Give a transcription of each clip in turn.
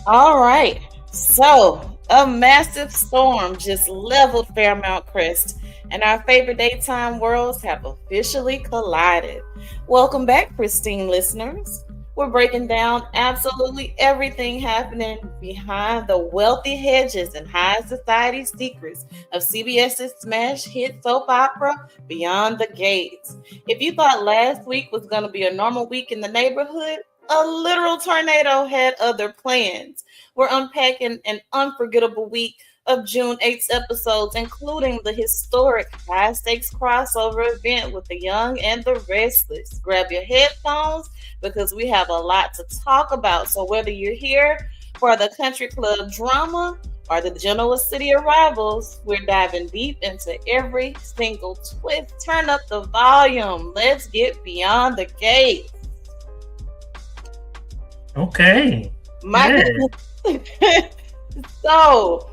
All right. So, a massive storm just leveled Fairmount Crest, and our favorite daytime worlds have officially collided. Welcome back, pristine listeners. We're breaking down absolutely everything happening behind the wealthy hedges and high society secrets of CBS's smash hit soap opera, Beyond the Gates. If you thought last week was going to be a normal week in the neighborhood, a literal tornado had other plans. We're unpacking an unforgettable week of June 8th episodes, including the historic high stakes crossover event with the young and the restless. Grab your headphones because we have a lot to talk about. So, whether you're here for the country club drama or the Genoa City arrivals, we're diving deep into every single twist. Turn up the volume. Let's get beyond the gate. Okay. My Yeah. goodness. So,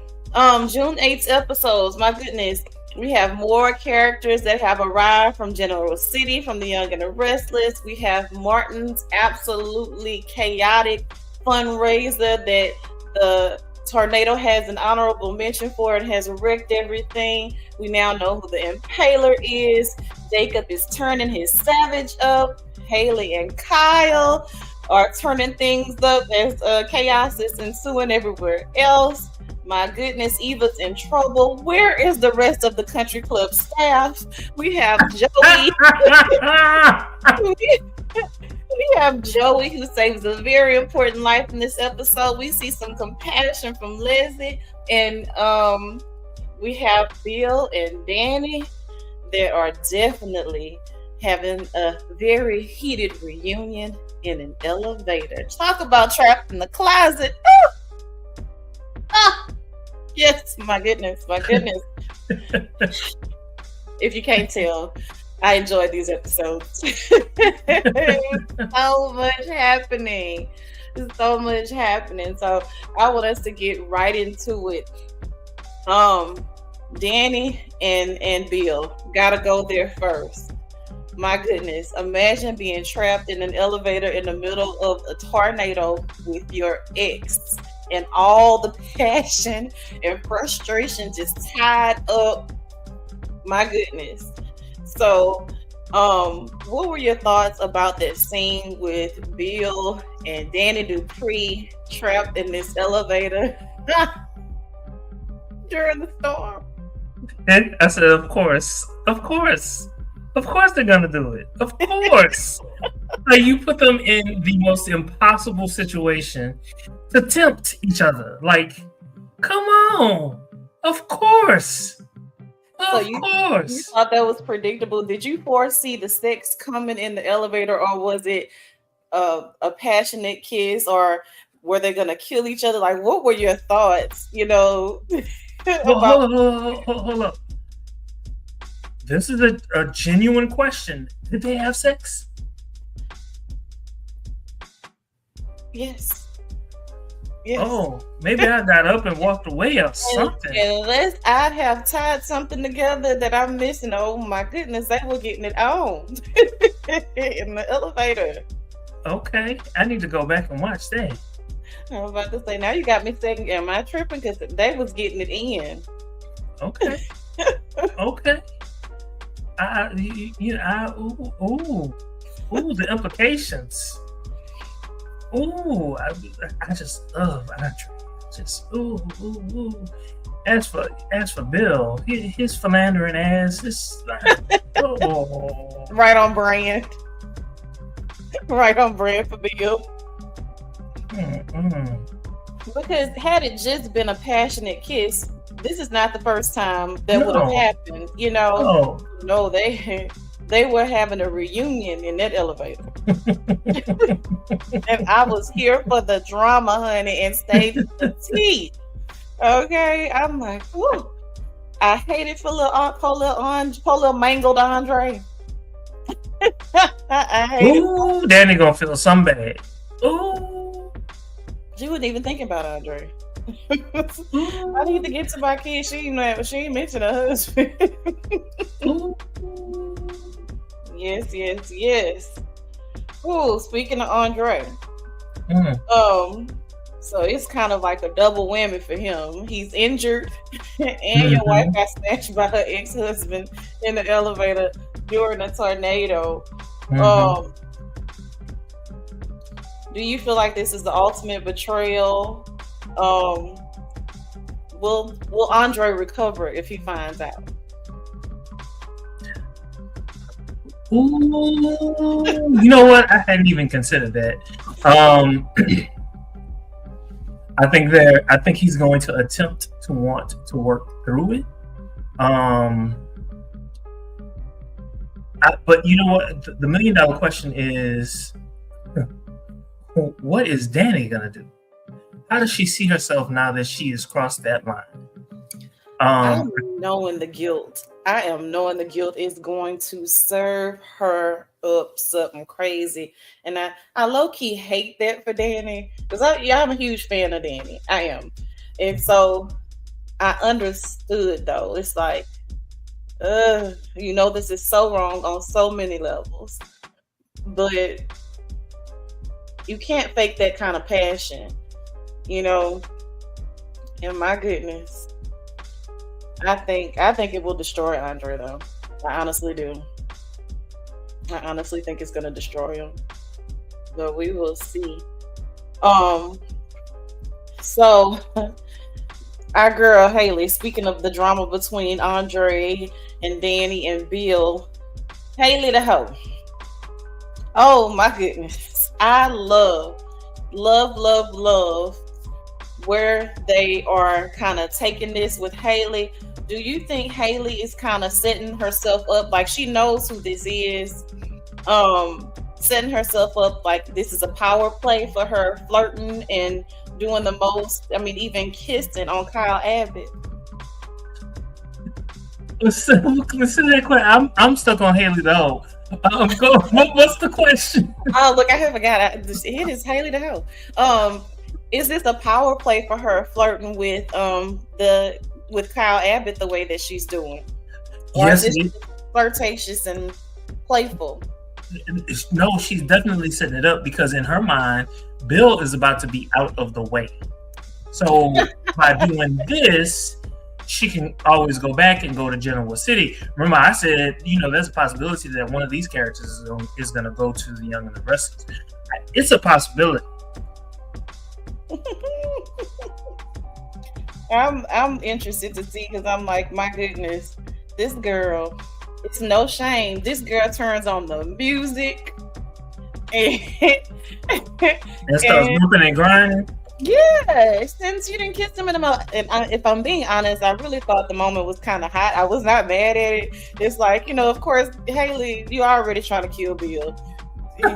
June 8th episodes, my goodness, we have more characters that have arrived from General City, from the Young and the Restless. We have Martin's absolutely chaotic fundraiser that the tornado has an honorable mention for and has wrecked everything. We now know who the impaler is. Jacob is turning his savage up. Haley and Kyle are turning things up as chaos is ensuing everywhere else. My goodness, Eva's in trouble. Where is the rest of the country club staff? We have Joey. We have Joey who saves a very important life in this episode. We see some compassion from Leslie, and we have Bill and Danny. They are definitely having a very heated reunion in an elevator. Talk about trapped in the closet. Ooh! Ah! Yes, my goodness, my goodness. If you can't tell, I enjoy these episodes. So much happening. So much happening. So I want us to get right into it. Danny and Bill gotta go there first. My goodness, imagine being trapped in an elevator in the middle of a tornado with your ex and all the passion and frustration just tied up. My goodness. So, what were your thoughts about that scene with Bill and Danny Dupree trapped in this elevator during the storm? And I said, of course. Of course they're gonna do it. Of course. Like you put them in the most impossible situation to tempt each other. Like, come on. Of course. So Of you course. thought that was predictable. Did you foresee the sex coming in the elevator, or was it a passionate kiss, or were they gonna kill each other? Like, what were your thoughts? About Hold up. This is a genuine question. Did they have sex? yes, yes. Oh, maybe I got up and walked away or And something. unless I have tied something together that I'm missing, oh my goodness, they were getting it on in the elevator. Okay, I need to go back and watch that. I was about to say, now you got me saying, am I tripping? Because they was getting it in. Okay, okay. Ooh, the implications. Ooh, I just love Andre. Just ooh. As for Bill, his philandering ass is oh. Right on brand. Right on brand for Bill. Mm-mm. Because had it just been a passionate kiss, this is not the first time that would have No, happened. no. No, they were having a reunion in that elevator. And I was here for the drama, honey, and stayed for the tea. Okay, I'm like, whew. I hate it for poor little mangled Andre. I hate it. Ooh, Danny gonna feel some bad. Ooh, She wasn't even thinking about Andre. I need to ooh, get to my kid. She ain't mentioned her husband. ooh. Yes. Oh, speaking of Andre, Mm. um, So it's kind of like a double whammy for him. He's injured, and your wife Mm-hmm. got snatched by her ex-husband in the elevator during a tornado. Mm-hmm. Um, do you feel like this is the ultimate betrayal? Um, will Andre recover if he finds out? Ooh, you know what? I hadn't even considered that. Um, I think he's going to attempt to want to work through it. Um, but you know what? The $1 million question is, what is Danny gonna do? How does she see herself now that she has crossed that line? I'm knowing the guilt. I am knowing the guilt is going to serve her up something crazy. And I low key hate that for Danny. Because I'm a huge fan of Danny. I am. And so I understood though. It's like, this is so wrong on so many levels. But you can't fake that kind of passion, you know. And my goodness. I think it will destroy Andre though. I honestly do. I honestly think it's gonna destroy him. But we will see. Um so our girl Haley, speaking of the drama between Andre and Danny and Bill, Haley the hoe. Oh my goodness. I love where they are kind of taking this with Haley. Do you think Haley is kind of setting herself up like she knows who this is? Setting herself up like this is a power play for her flirting and doing the most. I mean, even kissing on Kyle Abbott. Listen to that question. I'm stuck on Haley though. What's the question? Oh, look, I forgot. It is Haley the hell. Is this a power play for her flirting with with Kyle Abbott the way that she's doing, or Yes, is this flirtatious and playful? no, she's definitely setting it up because in her mind, Bill is about to be out of the way. So by doing this, she can always go back and go to Genoa City. Remember, I said, there's a possibility that one of these characters is going to go to the Young and the Restless. It's a possibility. I'm interested to see because I'm like, my goodness, this girl, it's no shame. This girl turns on the music and starts moving and grinding. Yeah, since you didn't kiss him in the mouth, and if I'm being honest, I really thought the moment was kind of hot. I was not mad at it. It's like, of course, Haley, you already trying to kill Bill.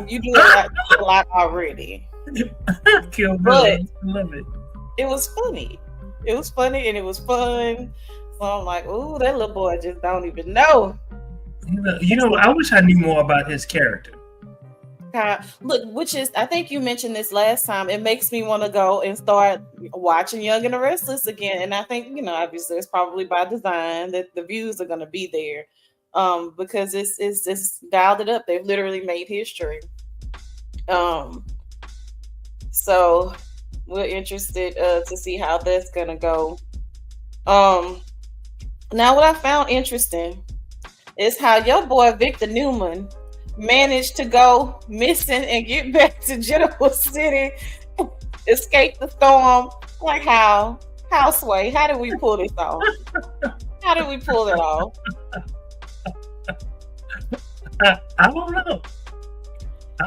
You do a lot already. Kill Bill. But love it. It was funny. It was funny and it was fun. So I'm like, ooh, that little boy just don't even know. I wish I knew more about his character. Look, which is, I think you mentioned this last time. It makes me want to go and start watching Young and the Restless again. And I think, obviously it's probably by design that the views are going to be there, because it's dialed it up. They've literally made history. So we're interested to see how that's going to go. Now, what I found interesting is how your boy Victor Newman managed to go missing and get back to Genoa City, escape the storm. Like how Sway? How did we pull this off? How did we pull it off? I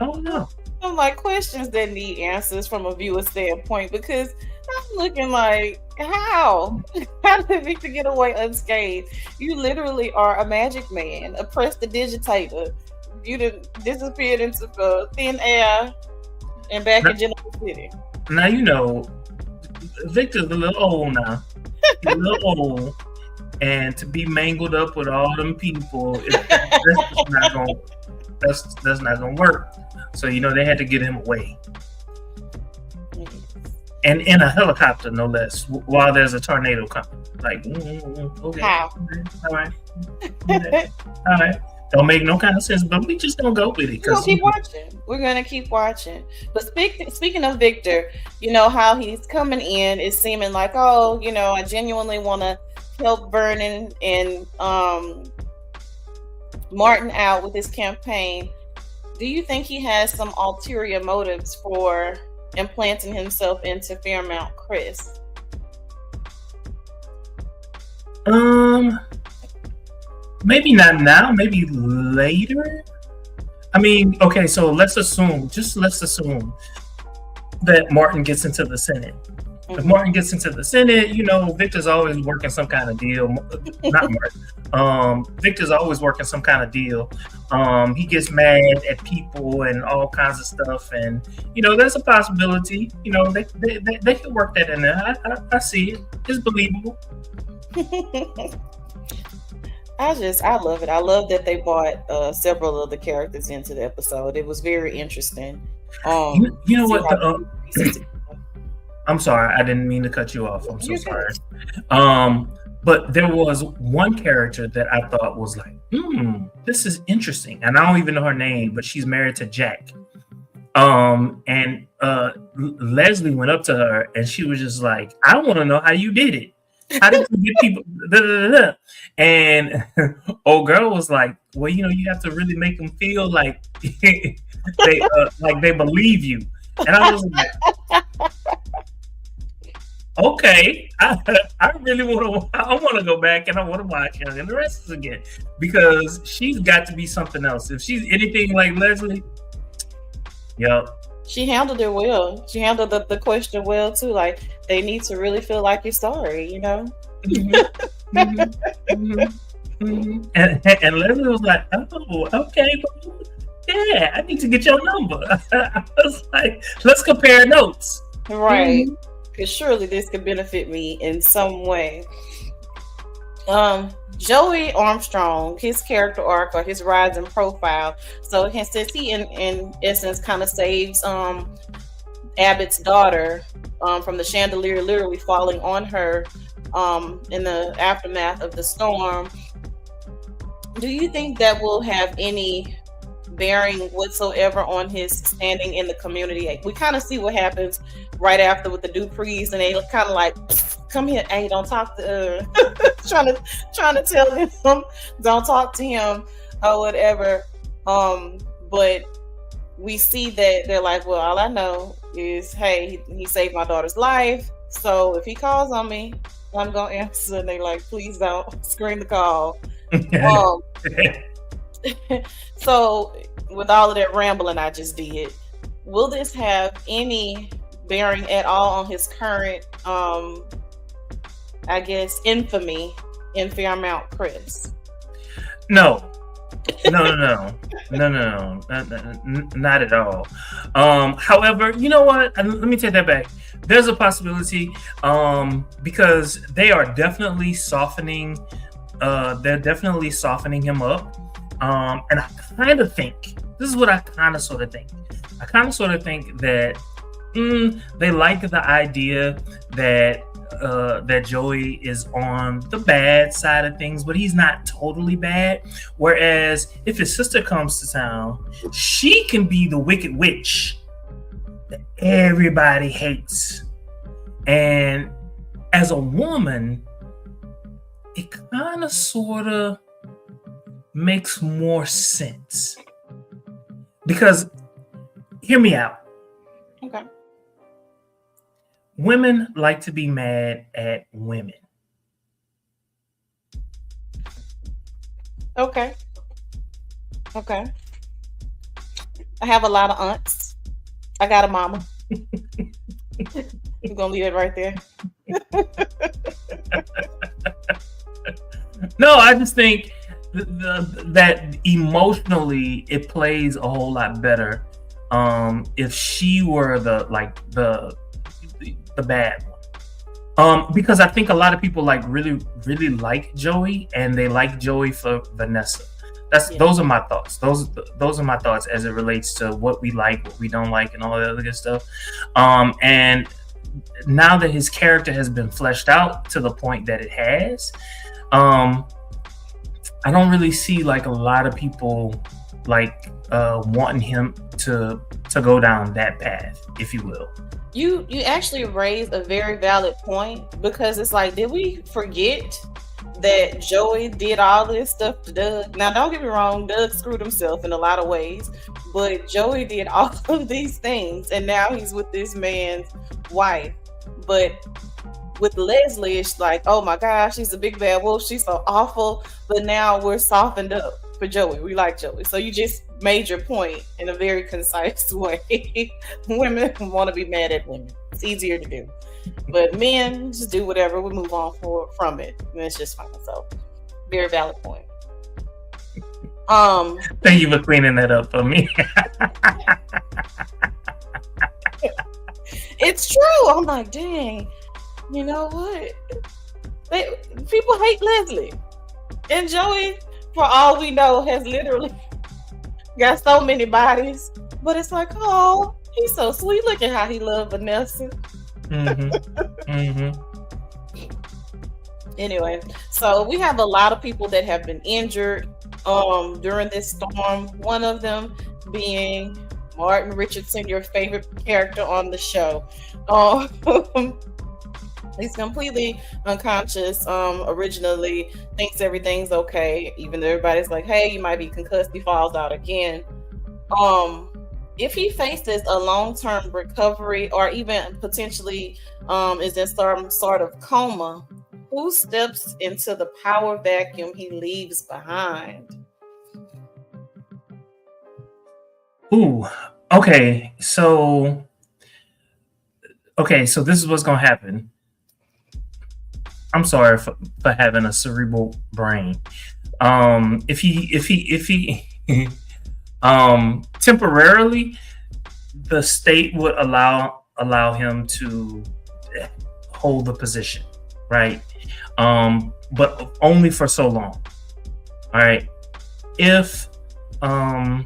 don't know. I'm like, questions that need answers from a viewer standpoint, because I'm looking like, how did Victor get away unscathed? You literally are a magic man, a prestidigitator. You disappeared into thin air and back in Genoa City. Now, Victor's a little old now. He's a little old. And to be mangled up with all them people, that's not gonna work. So, they had to get him away. And in a helicopter, no less, while there's a tornado coming. Like, okay. How? All right. All right. Don't make no kind of sense, but we just don't go with it We're gonna because keep watching. We're gonna keep watching. But speaking of Victor, you know how he's coming in is seeming like, oh, you know, I genuinely want to help Vernon and Martin out with his campaign. Do you think he has some ulterior motives for implanting himself into Fairmount Chris? Maybe not now, maybe later. I mean, okay, so let's assume that Martin gets into the Senate. If Martin gets into the Senate, you know, Victor's always working some kind of deal. Not Martin. Victor's always working some kind of deal. He gets mad at people and all kinds of stuff, and you know, there's a possibility. You know, they can work that in there. I see it. It's believable. I love it. I love that they brought several of the characters into the episode. It was very interesting. You know what? I'm sorry, I didn't mean to cut you off. I'm so sorry. But there was one character that I thought was like, this is interesting. And I don't even know her name, but she's married to Jack. And Leslie went up to her and she was just like, I want to know how you did it. How did you get people? Da, da, da, da. And old girl was like, well, you know, you have to really make them feel like they believe you. And I was like, okay, I really want to go back and I want to watch Young and the Restless again because she's got to be something else. If she's anything like Leslie, yep. She handled it well. She handled the question well too. Like they need to really feel like you're sorry, you know. And Leslie was like, oh, okay, yeah, I need to get your number. I was like, let's compare notes. Right. Because surely this could benefit me in some way. Joey Armstrong, his character arc or his rise in profile. So since he in essence kind of saves Abbott's daughter from the chandelier literally falling on her in the aftermath of the storm, do you think that will have any bearing whatsoever on his standing in the community? We kind of see what happens right after with the Duprees, and they kind of like, come here, hey, don't talk to trying to tell him don't talk to him or whatever. But we see that they're like, well, all I know is, hey, he saved my daughter's life, so if he calls on me, I'm gonna answer. And they're like, please don't screen the call. So with all of that rambling I just did, will this have any bearing at all on his current I guess infamy in Fairmount Chris? No, not at all. However, you know what? Let me take that back. There's a possibility because they are definitely softening. They're definitely softening him up. And I kind of think this is what I kind of sort of think. I kind of sort of think that they like the idea that that Joey is on the bad side of things, but he's not totally bad. Whereas if his sister comes to town, she can be the wicked witch that everybody hates. And as a woman, it kind of sort of makes more sense. Because, hear me out. Okay. Women like to be mad at women. Okay. I have a lot of aunts. I got a mama. We're gonna leave it right there. No, I just think that emotionally it plays a whole lot better if she were the bad one. Because I think a lot of people really like Joey, and they like Joey for Vanessa. Those are my thoughts. Those are my thoughts as it relates to what we like, what we don't like, and all that other good stuff. And now that his character has been fleshed out to the point that it has, I don't really see like a lot of people like wanting him to go down that path, if you will. You actually raised a very valid point, because it's like, did we forget that Joey did all this stuff to Doug? Now, don't get me wrong, Doug screwed himself in a lot of ways, but Joey did all of these things, and now he's with this man's wife. But with Leslie, it's like, oh my gosh, she's a big bad wolf. She's so awful. But now we're softened up for Joey. We like Joey. So you just made your point in a very concise way. Women want to be mad at women. It's easier to do. But men just do whatever. We move on from it. And it's just fine. So very valid point. Thank you for cleaning that up for me. It's true. I'm like, dang. You know what? People hate Leslie. And Joey, for all we know, has literally got so many bodies. But it's like, oh, he's so sweet. Look at how he loved Vanessa. Anyway, so we have a lot of people that have been injured during this storm. One of them being Martin Richardson, your favorite character on the show. He's completely unconscious. Originally thinks everything's okay, even though everybody's like, hey, you might be concussed. He falls out again. If he faces a long-term recovery, or even potentially is in some sort of coma, who steps into the power vacuum he leaves behind? Ooh, okay. So this is what's gonna happen. I'm sorry for having a cerebral brain. If he temporarily, the state would allow him to hold the position, right? But only for so long. All right. If the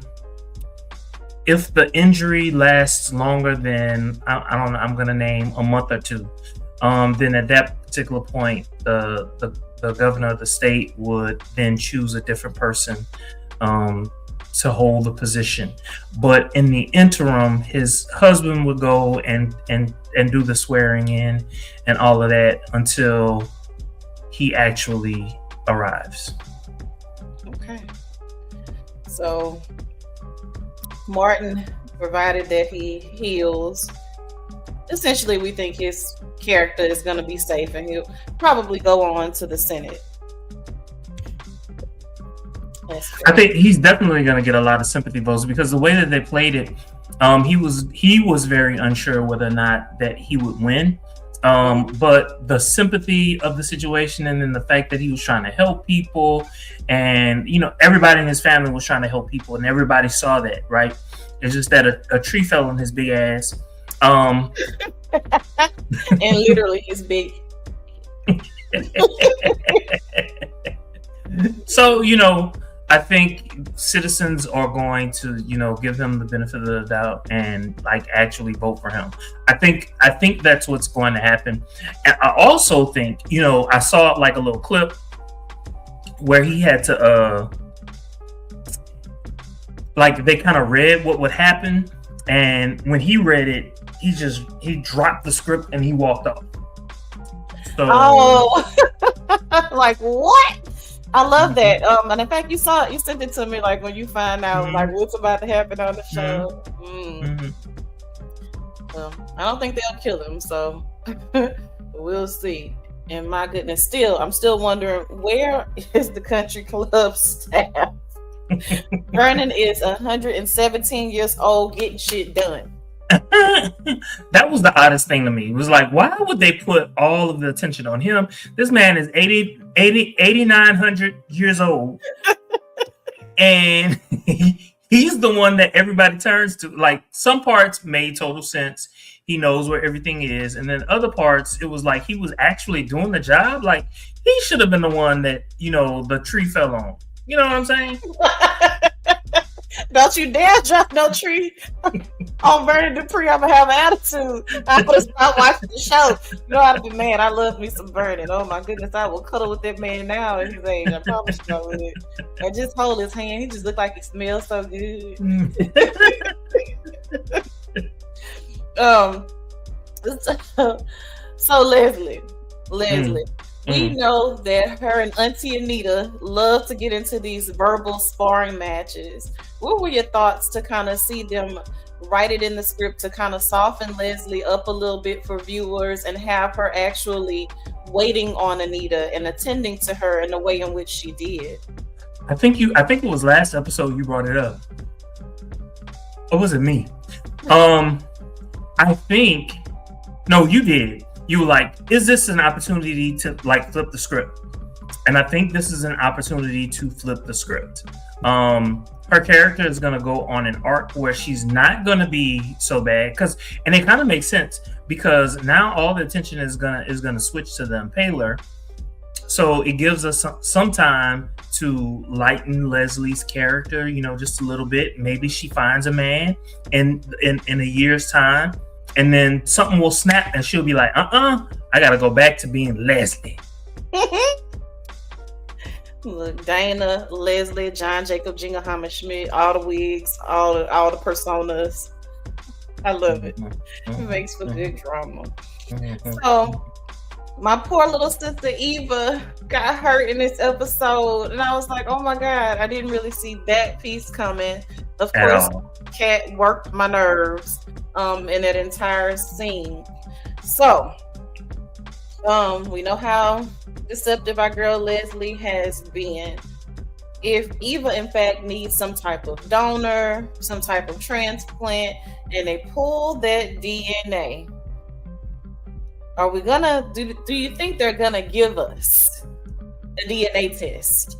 injury lasts longer than I don't know, I'm gonna name a month or two, then at that particular point, the governor of the state would then choose a different person to hold the position. But in the interim, his husband would go and do the swearing in and all of that until he actually arrives. Okay. So Martin, provided that he heals, essentially we think his character is going to be safe, and he'll probably go on to the Senate. I think he's definitely going to get a lot of sympathy votes, because the way that they played it, he was very unsure whether or not that he would win. But the sympathy of the situation, and then the fact that he was trying to help people, and everybody in his family was trying to help people, and everybody saw that, right? It's just that a tree fell on his big ass. And literally his big. So I think citizens are going to, give him the benefit of the doubt and like actually vote for him. I think that's what's going to happen. And I also think, I saw like a little clip where he had to, like they kind of read what would happen. And when he read it, he dropped the script and he walked off. So, like what? I love that. And in fact, you sent it to me like when you find out like what's about to happen on the show. Well, I don't think they'll kill him, so we'll see. And my goodness, I'm still wondering, where is the country club staff? Vernon is 117 years old getting shit done. That was the oddest thing to me. It was like, why would they put all of the attention on him? This man is 8,900 years old. And he's the one that everybody turns to. Like, some parts made total sense. He knows where everything is. And then other parts, it was like he was actually doing the job. Like, he should have been the one that, the tree fell on. You know what I'm saying? Don't you dare drop no tree on Vernon Dupree. I'm gonna have an attitude. I would have stopped watching the show. You know how to be mad. I love me some Vernon. Oh my goodness, I will cuddle with that man now at his age. I promise you I would. And just hold his hand. He just looked like he smells so good. So Leslie, we know that her and Auntie Anita love to get into these verbal sparring matches. What were your thoughts to kind of see them write it in the script to kind of soften Leslie up a little bit for viewers and have her actually waiting on Anita and attending to her in the way in which she did? I think it was last episode you brought it up. Or was it me? I think no, you did. You were like, is this an opportunity to like flip the script? And I think this is an opportunity to flip the script. Her character is going to go on an arc where she's not going to be so bad, and it kind of makes sense because now all the attention is gonna switch to the Impaler. So it gives us some time to lighten Leslie's character, just a little bit. Maybe she finds a man in a year's time. And then something will snap and she'll be like, I gotta go back to being Leslie. Look, Dana, Leslie, John Jacob, Jingleheimer Schmidt, all the wigs, all the personas. I love it. It makes for good drama. So my poor little sister Eva got hurt in this episode, and I was like, oh my God, I didn't really see that piece coming. Of course, Kat worked my nerves in that entire scene. So we know how deceptive our girl Leslie has been. If Eva in fact needs some type of donor, some type of transplant, and they pull that DNA, are we gonna do you think they're gonna give us a DNA test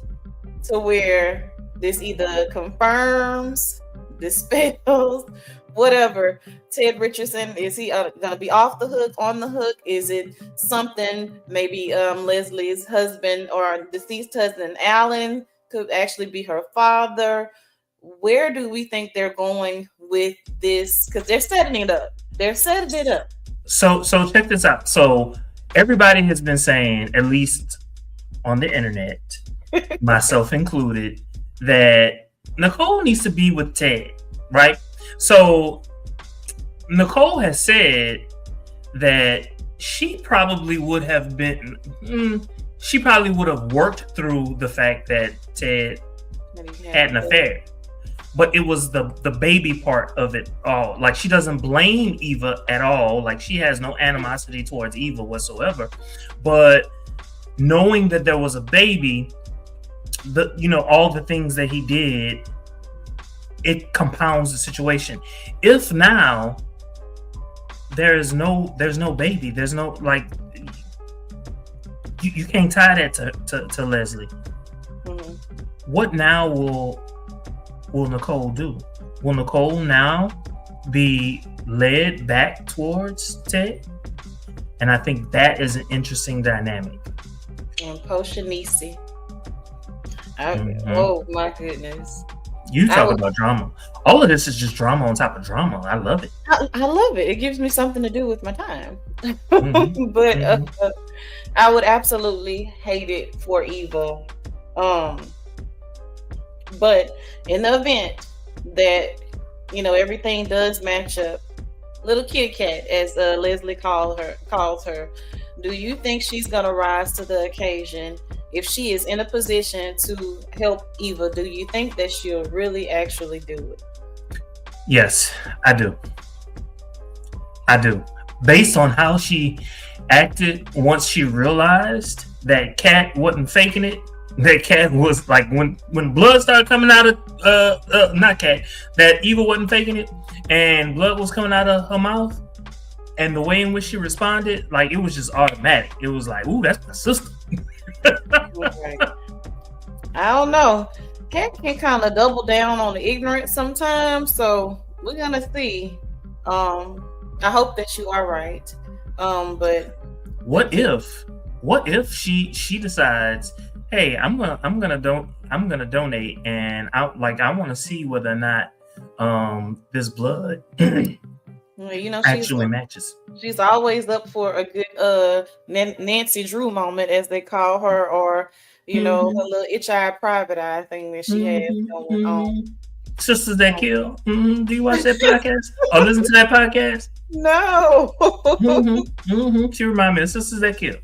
to where this either confirms, dispels, whatever? Ted Richardson, is he gonna be off the hook, on the hook? Is it something maybe Leslie's husband or deceased husband Alan could actually be her father? Where do we think they're going with this? Because they're setting it up. So check this out. So everybody has been saying, at least on the internet, myself included, that Nicole needs to be with Ted, right? So Nicole has said that she probably would have worked through the fact that Ted had an affair. But it was the baby part of it all. Like, she doesn't blame Eva at all. Like, she has no animosity towards Eva whatsoever. But knowing that there was a baby, all the things that he did, it compounds the situation. If now there's no baby, there's no, like, you can't tie that to Leslie. Mm-hmm. What now will Nicole do? Will Nicole now be led back towards Ted? And I think that is an interesting dynamic. And Poshanisi. Oh my goodness. You talk about drama. All of this is just drama on top of drama. I love it. I love it. It gives me something to do with my time. But I would absolutely hate it for Eva. But in the event that, everything does match up, little kitty cat, as Leslie calls her, do you think she's going to rise to the occasion? If she is in a position to help Eva, do you think that she'll really actually do it? Yes, I do. Based on how she acted once she realized that Kat wasn't faking it, that Kat was like, when blood started coming out of not Kat, that Eva wasn't faking it and blood was coming out of her mouth, and the way in which she responded, like, it was just automatic. It was like, ooh, that's my sister. Right. I don't know. Kat can kind of double down on the ignorance sometimes, so we're gonna see. I hope that you are right. But what if she decides hey, I'm gonna donate, and I want to see whether or not this blood Well, you know, actually matches. she's always up for a good Nancy Drew moment, as they call her, or you know, her Mm-hmm. little itch-eyed private eye thing that she has Mm-hmm. going on. Mm-hmm. Sisters that kill. Mm-hmm. Do you watch that podcast or listen to that podcast? No. Mm-hmm. Mm-hmm. She remind me of Sisters that kill.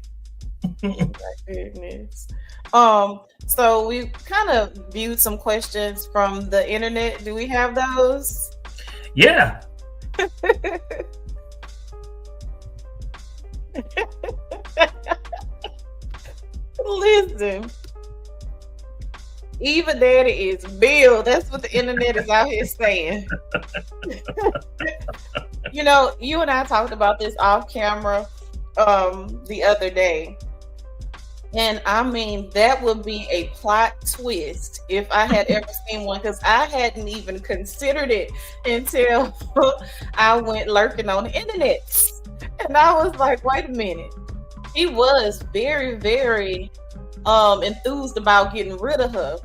Goodness. So we kind of viewed some questions from the internet. Do we have those? Yeah. Listen, Eva Daddy is Bill. That's what the internet is out here saying. You know, you and I talked about this off camera the other day. And I mean, that would be a plot twist if I had ever seen one, because I hadn't even considered it until I went lurking on the internet. And I was like, wait a minute. He was very, very enthused about getting rid of her.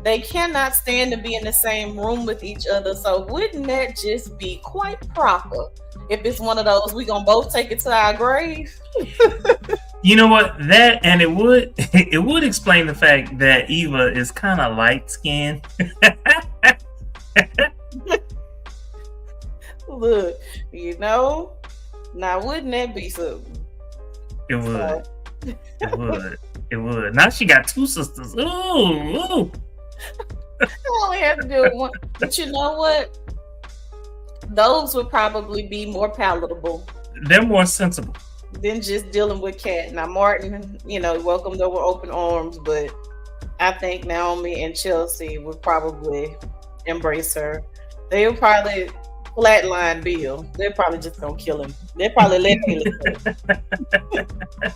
They cannot stand to be in the same room with each other. So wouldn't that just be quite proper if it's one of those we gonna both take it to our grave? You know what? That and it would explain the fact that Eva is kind of light skinned. Look, you know, now wouldn't that be something? It would. So, It would. It would. Now she got two sisters. Ooh, ooh. I only have to do it one. But you know what? Those would probably be more palatable They're more sensible. than just dealing with Kat. Now, Martin, you know, welcomed her with open arms, but I think Naomi and Chelsea would probably embrace her. They would probably flatline Bill. They're probably just gonna kill him. They'll probably let Haley kill him.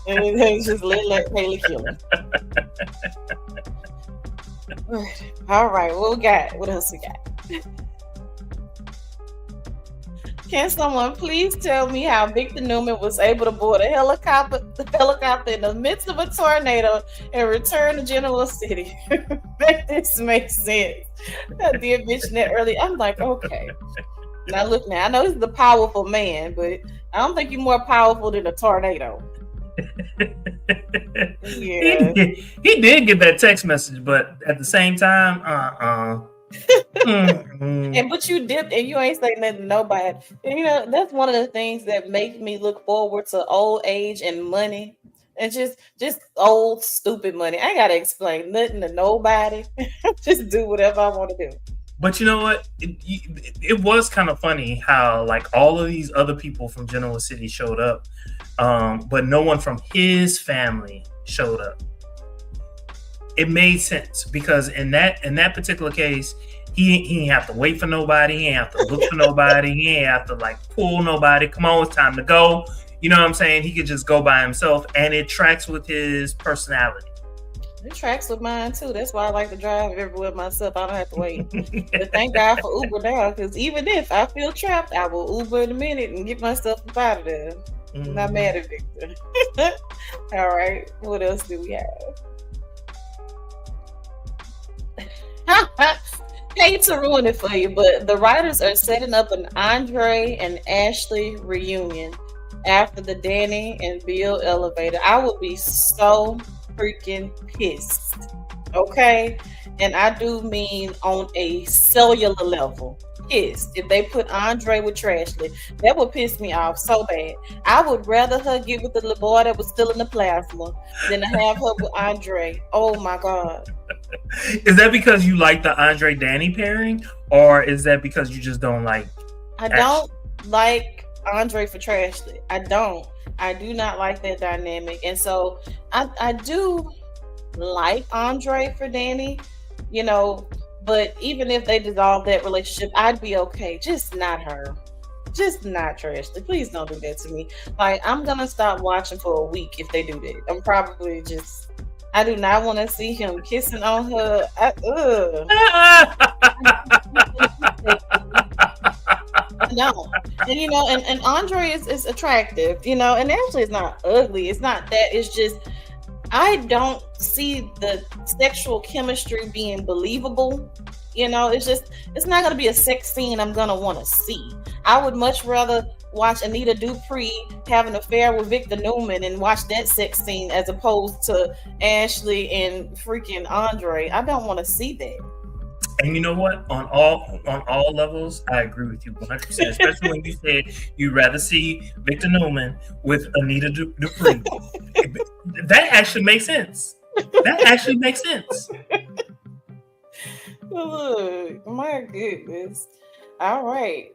And they just let Haley kill him. All right, what we got? What else we got? Can someone please tell me how Victor Newman was able to board a helicopter in the midst of a tornado and return to Genoa City? Make this make sense. I did mention that earlier. I'm like, okay. Now look, now I know he's the powerful man, but I don't think you're more powerful than a tornado. Yeah. He did get that text message, but at the same time, And but you dipped and you ain't saying nothing to nobody. And you know, that's one of the things that makes me look forward to old age and money. And just old stupid money. I ain't gotta explain nothing to nobody. Just do whatever I want to do. But you know what? It was kind of funny how like all of these other people from Genoa City showed up, but no one from his family showed up. It made sense because in that particular case, he didn't have to wait for nobody. He didn't have to look for nobody. He didn't have to like pull nobody. Come on, it's time to go. You know what I'm saying? He could just go by himself, and it tracks with his personality. It tracks with mine too. That's why I like to drive everywhere myself. I don't have to wait. But thank God for Uber now, because even if I feel trapped, I will Uber in a minute and get myself up out of there. I'm not mad at Victor. All right. What else do we have? Hate to ruin it for you, but the writers are setting up an Andre and Ashley reunion after the Danny and Bill elevator. I would be so freaking pissed. Okay? And I do mean on a cellular level. Pissed. If they put Andre with Trashley, that would piss me off so bad. I would rather her get with the little boy that was still in the plasma than to have her with Andre. Oh my God. Is that because you like the Andre Danny pairing, or is that because you just don't like? I don't like Andre for Trashley. I don't. I do not like that dynamic, and so I do like Andre for Danny, you know. But even if they dissolve that relationship, I'd be okay. Just not her. Just not Trashley. Please don't do that to me. Like, I'm gonna stop watching for a week if they do that. I'm probably just. I do not want to see him kissing on her. No. And you know, and Andre is attractive, you know, and actually it's not ugly. It's not that. It's just I don't see the sexual chemistry being believable. It's not going to be a sex scene I'm going to want to see. I would much rather watch Anita Dupree have an affair with Victor Newman and watch that sex scene as opposed to Ashley and freaking Andre. I don't want to see that. And you know what? On all levels, I agree with you 100%. Especially when you said you'd rather see Victor Newman with Anita Dupree. That actually makes sense. Look, my goodness. All right.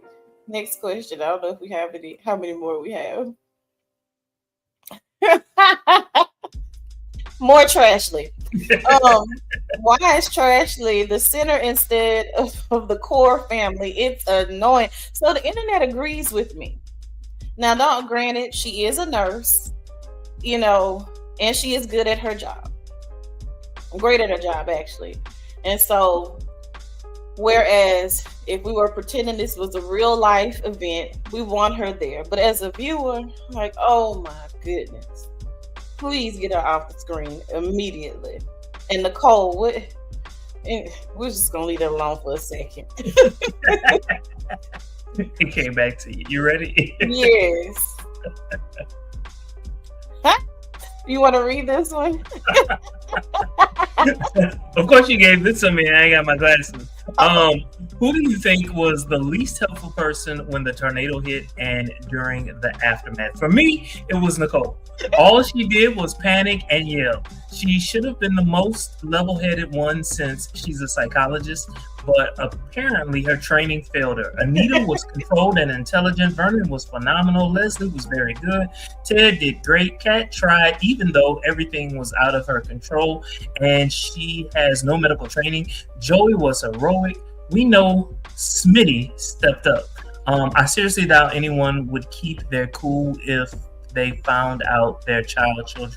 Next question. I don't know if we have any. How many more we have? More Trashly. Why is Trashly the center instead of the core family? It's annoying. So the internet agrees with me. Now, don't granted, she is a nurse, and she is good at her job. Great at her job, actually. And so, whereas if we were pretending this was a real life event, we want her there. But as a viewer, like, oh my goodness. Please get her off the screen immediately. And Nicole, we're just gonna leave that alone for a second. It came back to you. You ready? Yes. Huh? You want to read this one? Of course, you gave this to me. I ain't got my glasses. Who do you think was the least helpful person when the tornado hit and during the aftermath? For me, it was Nicole. All she did was panic and yell. She should have been the most level-headed one since she's a psychologist, but apparently her training failed her. Anita was controlled and intelligent. Vernon was phenomenal. Leslie was very good. Ted did great. Kat tried, even though everything was out of her control, and she has no medical training. Joey was heroic. We know Smitty stepped up. I seriously doubt anyone would keep their cool if they found out their children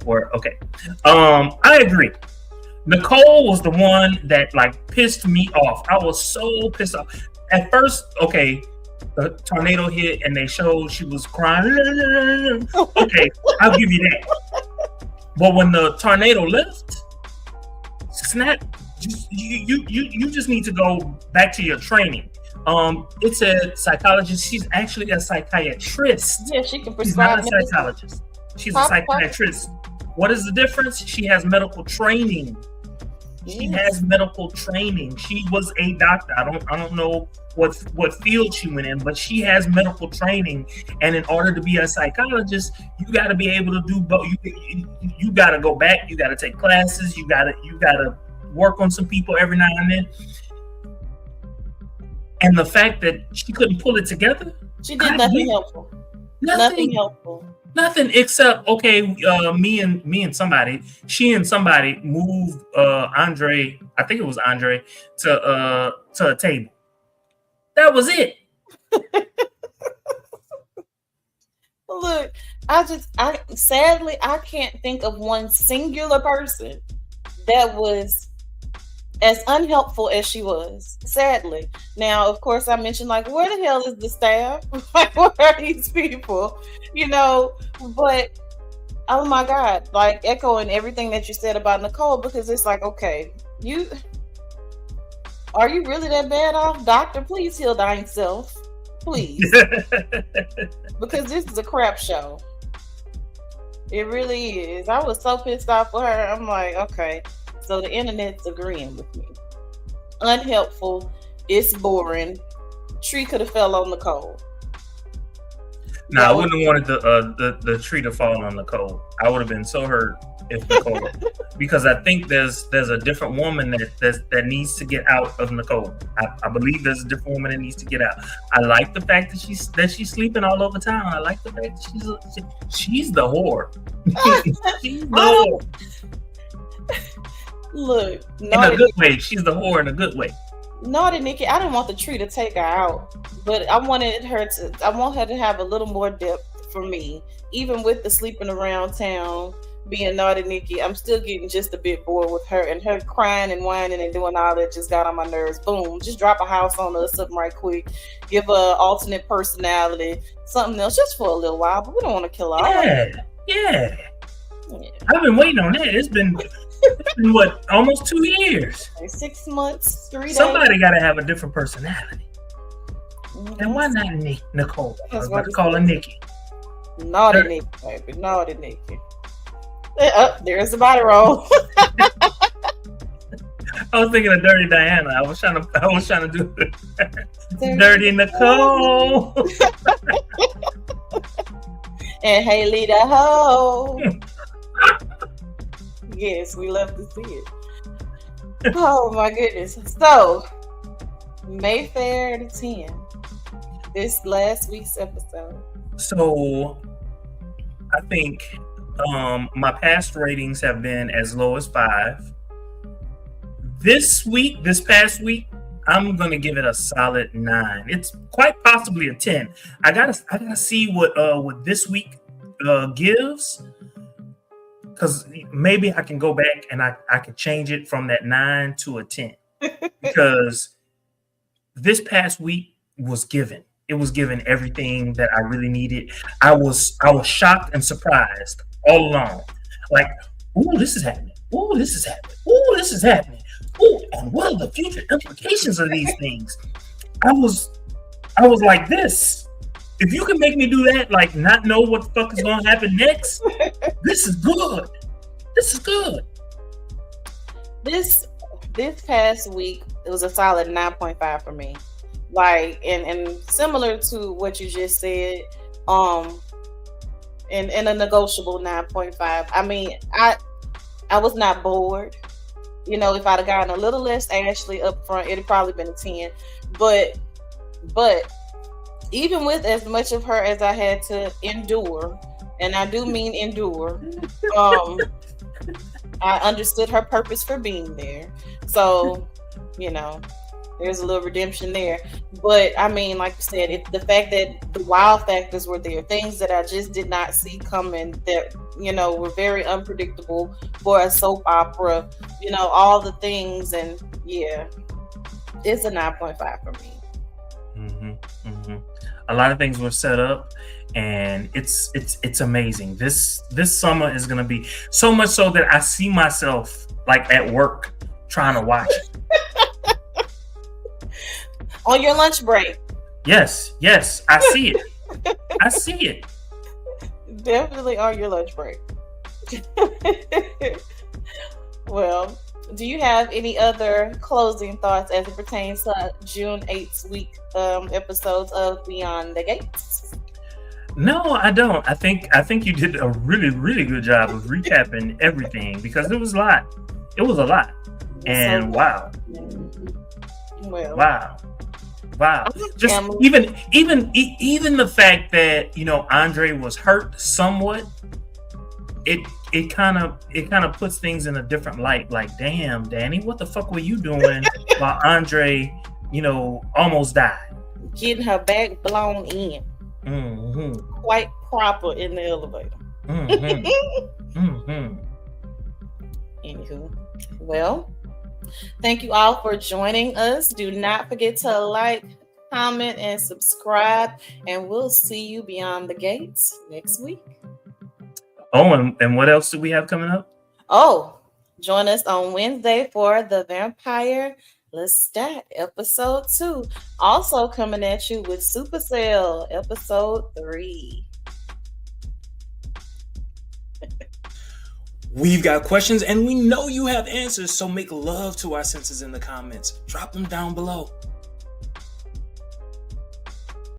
were okay. I agree. Nicole was the one that pissed me off. I was so pissed off. At first, okay, the tornado hit and they showed she was crying. Okay, I'll give you that. But when the tornado left, snap. You just need to go back to your training. It's a psychologist. She's actually a psychiatrist. Yeah, she can prescribe. She's not a psychologist. She's a psychiatrist. What is the difference? She has medical training. She has medical training. She was a doctor. I don't know what field she went in, but she has medical training. And in order to be a psychologist, you got to be able to do both. You got to go back. You got to take classes. You got to work on some people every now and then. And the fact that she couldn't pull it together, she did nothing helpful. Nothing helpful. Nothing except she and somebody moved Andre. I think it was Andre to a table. That was it. Look, sadly I can't think of one singular person that was as unhelpful as she was, sadly. Now, of course, I mentioned, where the hell is the staff? Where are these people? But, oh my God, echoing everything that you said about Nicole, because it's okay, are you really that bad off? Doctor, please heal thyself. Please. Because this is a crap show. It really is. I was so pissed off for her. I'm like, okay. So the internet's agreeing with me. Unhelpful. It's boring. Tree could have fell on Nicole. No, I wouldn't have wanted the tree to fall on Nicole. I would have been so hurt if Nicole, because I think there's a different woman that needs to get out of Nicole. I believe there's a different woman that needs to get out. I like the fact that she's sleeping all over town. I like the fact that she's the whore. She's the whore. Look, in a good way. She's the whore in a good way. Naughty Nikki, I didn't want the tree to take her out, but I want her to have a little more depth for me. Even with the sleeping around town, being Naughty Nikki, I'm still getting just a bit bored with her, and her crying and whining and doing all that just got on my nerves. Boom, just drop a house on us something right quick. Give her alternate personality, something else, just for a little while, but we don't want to kill her. Yeah. Yeah. I've been waiting on that. It's been what, almost 2 years. Like 6 months, 3 days. Somebody got to have a different personality. Mhm. And why not Nicole? I was That's what about to call her Nikki. Naughty Nikki, baby. Naughty Nikki. There's the body roll. I was thinking of Dirty Diana. I was trying to do Dirty Nicole. And Haley the hoe. Yes, we love to see it. Oh my goodness. So, Mayfair to 10. This last week's episode. So, I think my past ratings have been as low as 5. This past week, I'm gonna give it a solid 9. It's quite possibly a 10. I gotta see what this week gives, because maybe I can go back and I can change it from that 9 to a 10. Because this past week was given. It was given everything that I really needed. I was shocked and surprised all along. Like, ooh, this is happening. Ooh, this is happening. Ooh, this is happening. Ooh, and what are the future implications of these things? I was like this. If you can make me do that, like not know what the fuck is gonna happen next, this is good. This is good. This past week, it was a solid 9.5 for me. Like, and similar to what you just said, and a negotiable 9.5. I mean, I was not bored. You know, if I'd have gotten a little less Ashley up front, it'd probably been a 10. But even with as much of her as I had to endure, and I do mean endure, I understood her purpose for being there. So, you know, there's a little redemption there. But I mean, like you said, the fact that the wow factors were there, things that I just did not see coming, that, you know, were very unpredictable for a soap opera, you know, all the things. And yeah, it's a 9.5 for me. A lot of things were set up, and it's amazing. This summer is gonna be so much so that I see myself like at work trying to watch it. On your lunch break. Yes, I see it. I see it. Definitely on your lunch break. Well, do you have any other closing thoughts as it pertains to June 8th week episodes of Beyond the Gates? No, I don't. I think you did a really, really good job of recapping everything, because it was a lot. It was a lot. And wow. Well, wow. Just even the fact that, you know, Andre was hurt somewhat, it kind of puts things in a different light. Like, damn, Danny, what the fuck were you doing while Andre, you know, almost died? Getting her back blown in. Quite proper in the elevator. Anywho, well, thank you all for joining us. Do not forget to like, comment, and subscribe, and we'll see you Beyond the Gates next week. Oh, and what else do we have coming up? Oh, join us on Wednesday for the Vampire Lestat episode 2. Also coming at you with Supercell episode 3. We've got questions and we know you have answers, so make love to our senses in the comments. Drop them down below.